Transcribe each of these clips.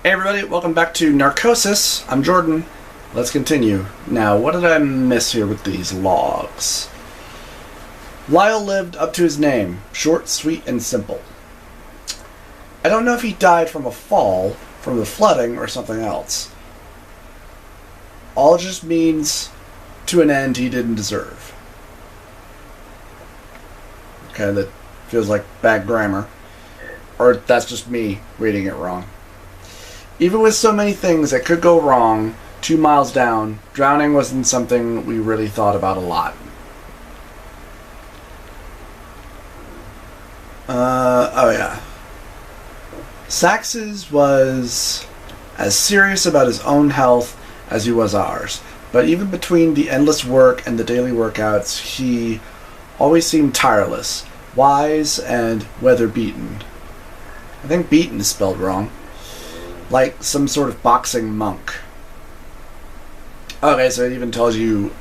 Hey everybody, welcome back to Narcosis. I'm Jordan. Let's continue. Now, what did I miss here with these logs? Lyle lived up to his name. Short, sweet, and simple. I don't know if he died from a fall, from the flooding, or something else. All just means to an end he didn't deserve. Okay, that feels like bad grammar. Or that's just me reading it wrong. Even with so many things that could go wrong, 2 miles down, drowning wasn't something we really thought about a lot. Oh yeah. Sax's was as serious about his own health as he was ours, but even between the endless work and the daily workouts, he always seemed tireless, wise, and weather-beaten. I think beaten is spelled wrong. Like some sort of boxing monk. Okay, so it even tells you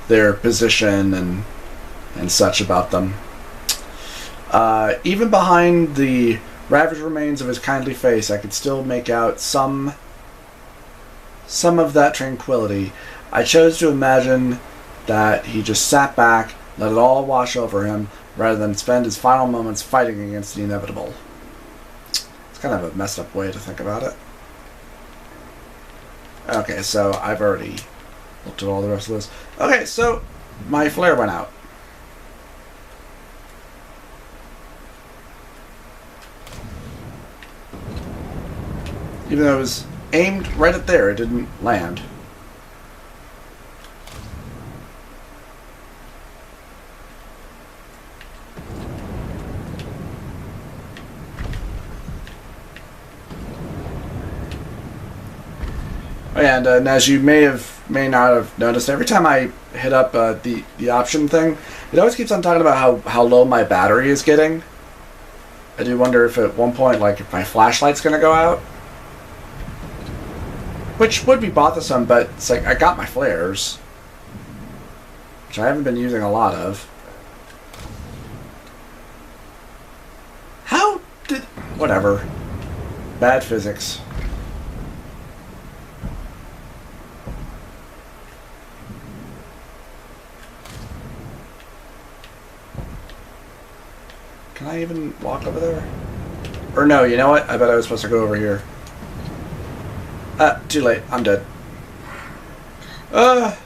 their position and such about them. Even behind the ravaged remains of his kindly face, I could still make out some of that tranquility. I chose to imagine that he just sat back, let it all wash over him, rather than spend his final moments fighting against the inevitable. Kind of a messed up way to think about it. Okay, so I've already looked at all the rest of this. Okay, so my flare went out. Even though it was aimed right at there, it didn't land. And as you may not have noticed, every time I hit up the option thing, it always keeps on talking about how low my battery is getting. I do wonder if at one point, like, if my flashlight's going to go out. Which would be bothersome, but it's like, I got my flares. Which I haven't been using a lot of. How did... Whatever. Bad physics. Can I even walk over there? Or no, you know what? I bet I was supposed to go over here. Too late. I'm dead. I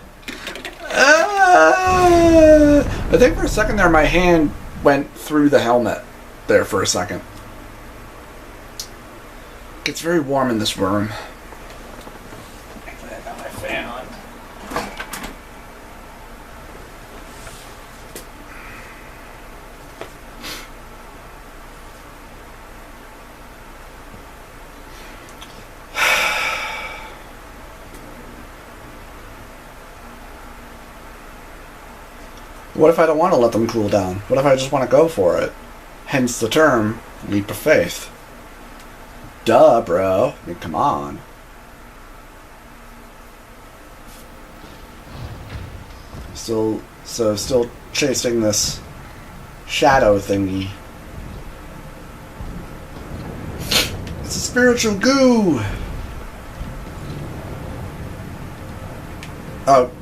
think for a second there my hand went through the helmet there for a second. It gets very warm in this room. Thankfully I got my fan on. What if I don't want to let them cool down? What if I just want to go for it? Hence the term, leap of faith. Duh, bro. I mean, come on. Still chasing this shadow thingy. It's a spiritual goo! Oh.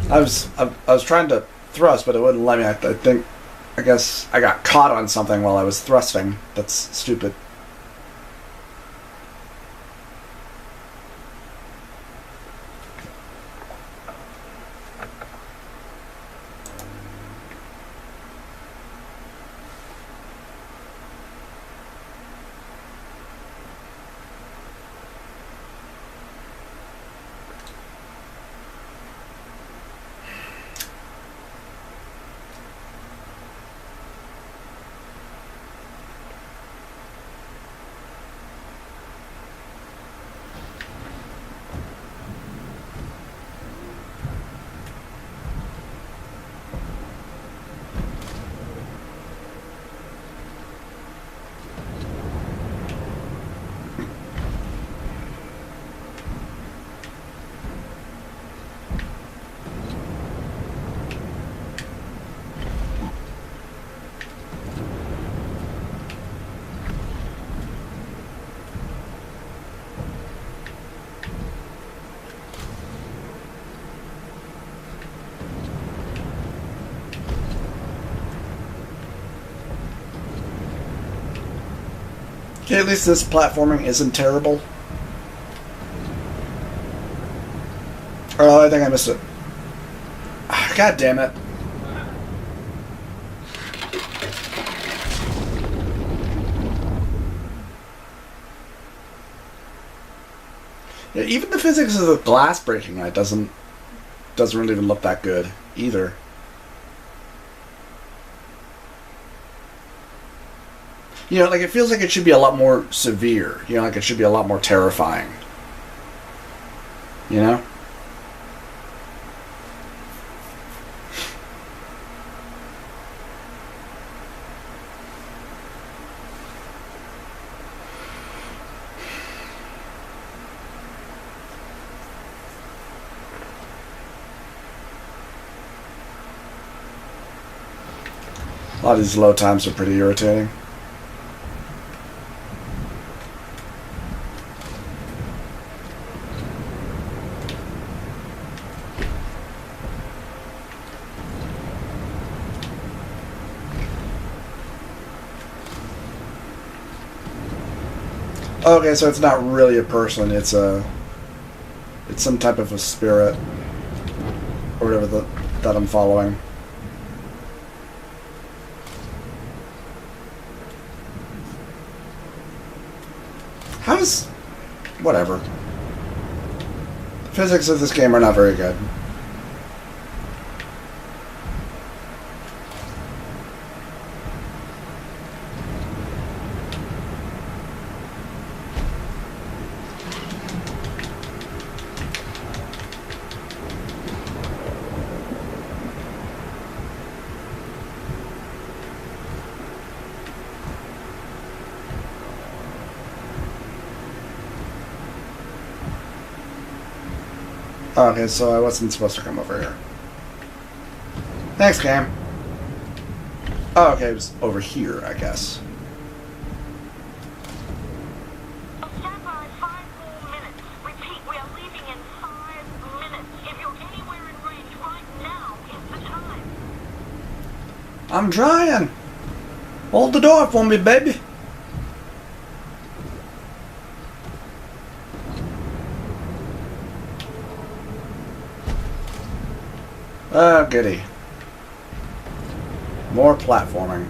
I was trying to thrust, but it wouldn't let me. I guess I got caught on something while I was thrusting. That's stupid. Okay, at least this platforming isn't terrible. Oh, I think I missed it. God damn it. Yeah, even the physics of the glass breaking doesn't really even look that good either. You know, like, it feels like it should be a lot more severe. You know, like it should be a lot more terrifying. You know? A lot of these load times are pretty irritating. Okay, so it's not really a person, it's some type of a spirit or whatever that I'm following. How's... whatever. The physics of this game are not very good. Okay, so I wasn't supposed to come over here. Thanks, Cam. Oh, okay, it was over here, I guess. Stand by 5 more minutes. Repeat, we are leaving in 5 minutes. If you're anywhere in range right now is the time. I'm trying. Hold the door for me, baby. Oh, goody. More platforming.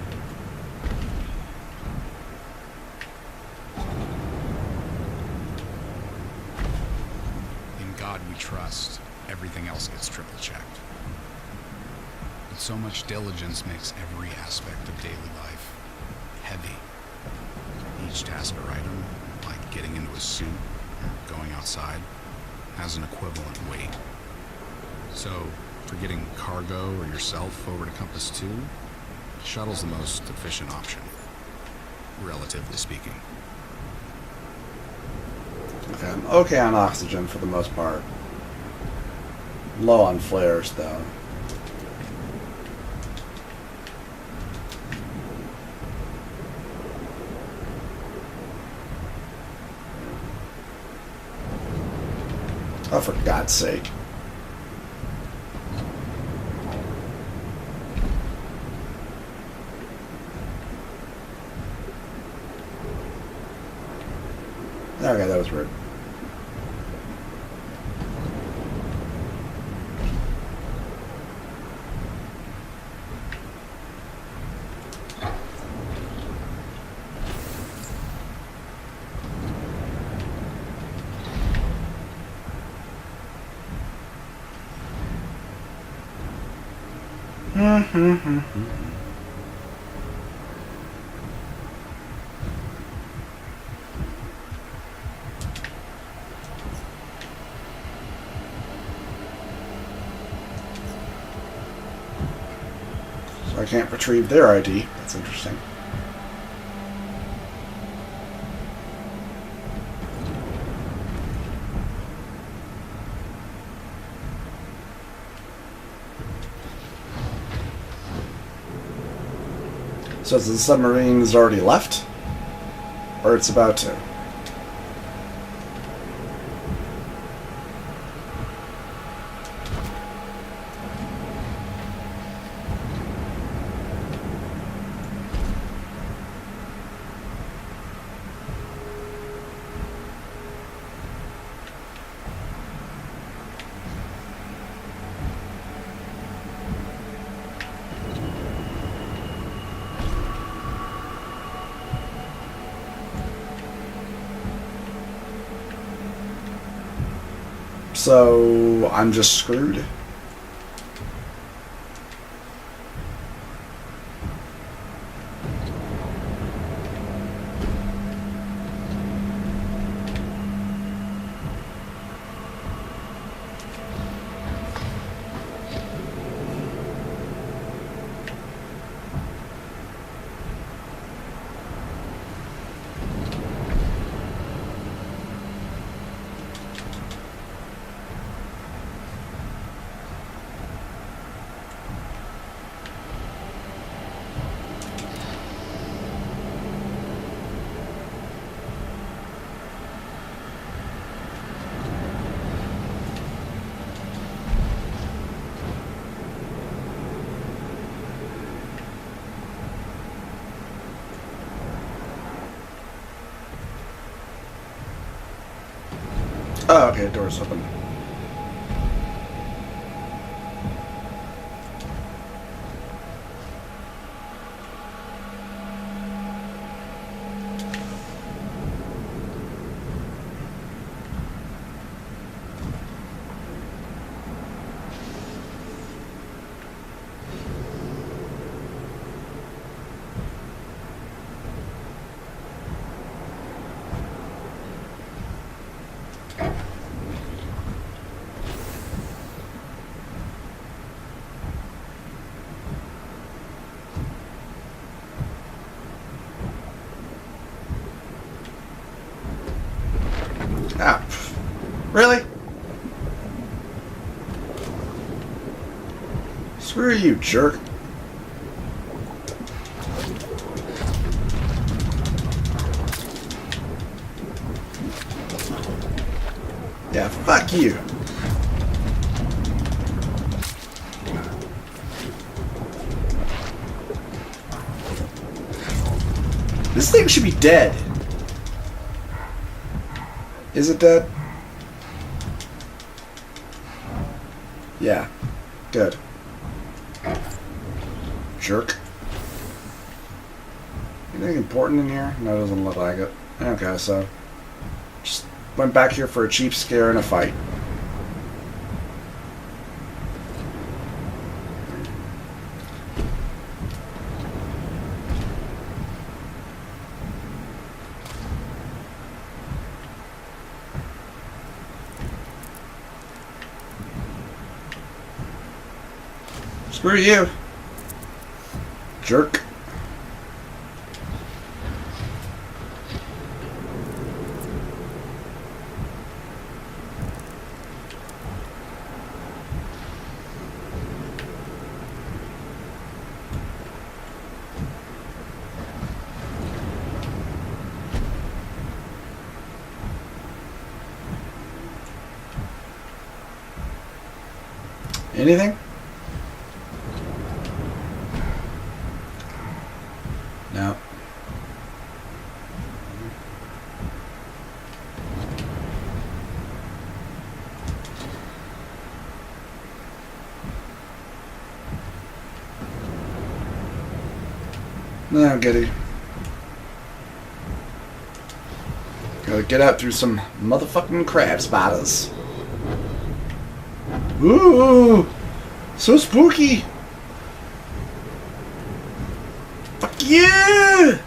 In God we trust. Everything else gets triple checked. But so much diligence makes every aspect of daily life heavy. Each task or item, like getting into a suit or going outside, has an equivalent weight. So, for getting cargo or yourself over to Compass 2, shuttle's the most efficient option, relatively speaking. Okay, I'm okay on oxygen for the most part. Low on flares, though. Oh, for God's sake. Okay, that was rude. So I can't retrieve their ID. That's interesting. So the submarine's already left? Or it's about to? So I'm just screwed. Oh, okay, door's open. Ah, really? Screw you, jerk. Yeah, fuck you. This thing should be dead. Is it dead? Yeah. Good. Jerk. Anything important in here? No, it doesn't look like it. Okay, so just went back here for a cheap scare and a fight. Screw you, jerk. Anything? No. No, goody. Gotta get out through some motherfucking crab spiders. Ooh! So spooky! Fuck you!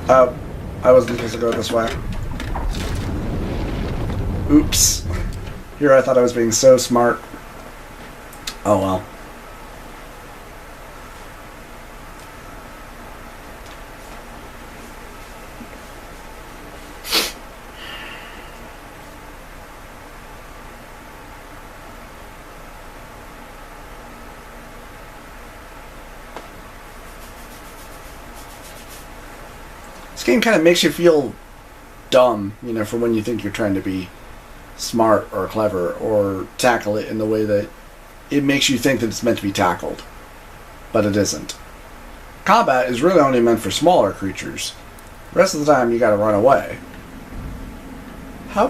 Oh, I wasn't supposed to go this way. Oops. Here I thought I was being so smart. Oh well. This game kind of makes you feel dumb, you know, for when you think you're trying to be smart or clever or tackle it in the way that it makes you think that it's meant to be tackled. But it isn't. combat is really only meant for smaller creatures. The rest of the time, you gotta run away. How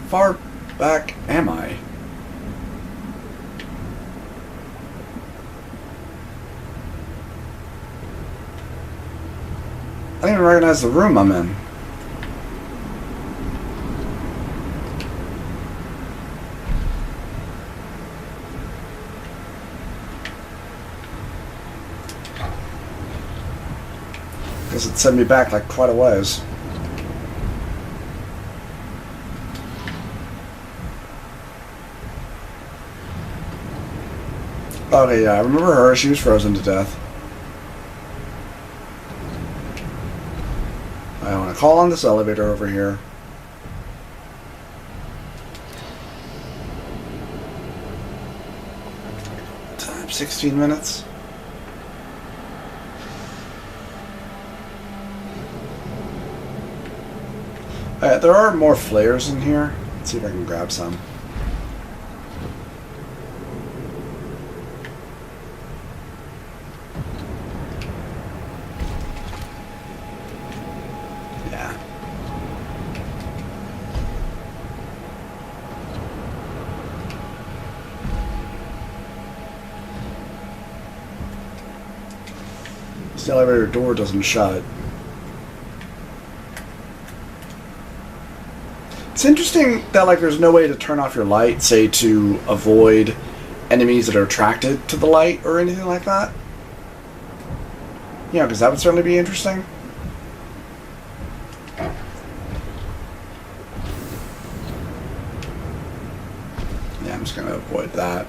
far back am I? I don't even recognize the room I'm in. Guess it sent me back like quite a ways. Okay, yeah, I remember her. She was frozen to death. I want to call on this elevator over here. Time 16 minutes. Alright, there are more flares in here. Let's see if I can grab some. Yeah. This elevator door doesn't shut. It's interesting that like there's no way to turn off your light, say to avoid enemies that are attracted to the light or anything like that. Yeah, because that would certainly be interesting. Yeah, I'm just going to avoid that.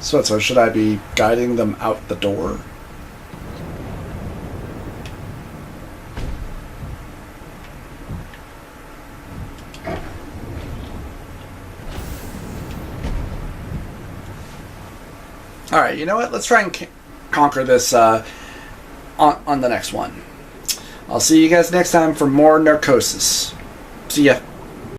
So should I be guiding them out the door? Alright, you know what? Let's try and conquer this on the next one. I'll see you guys next time for more Narcosis. See ya.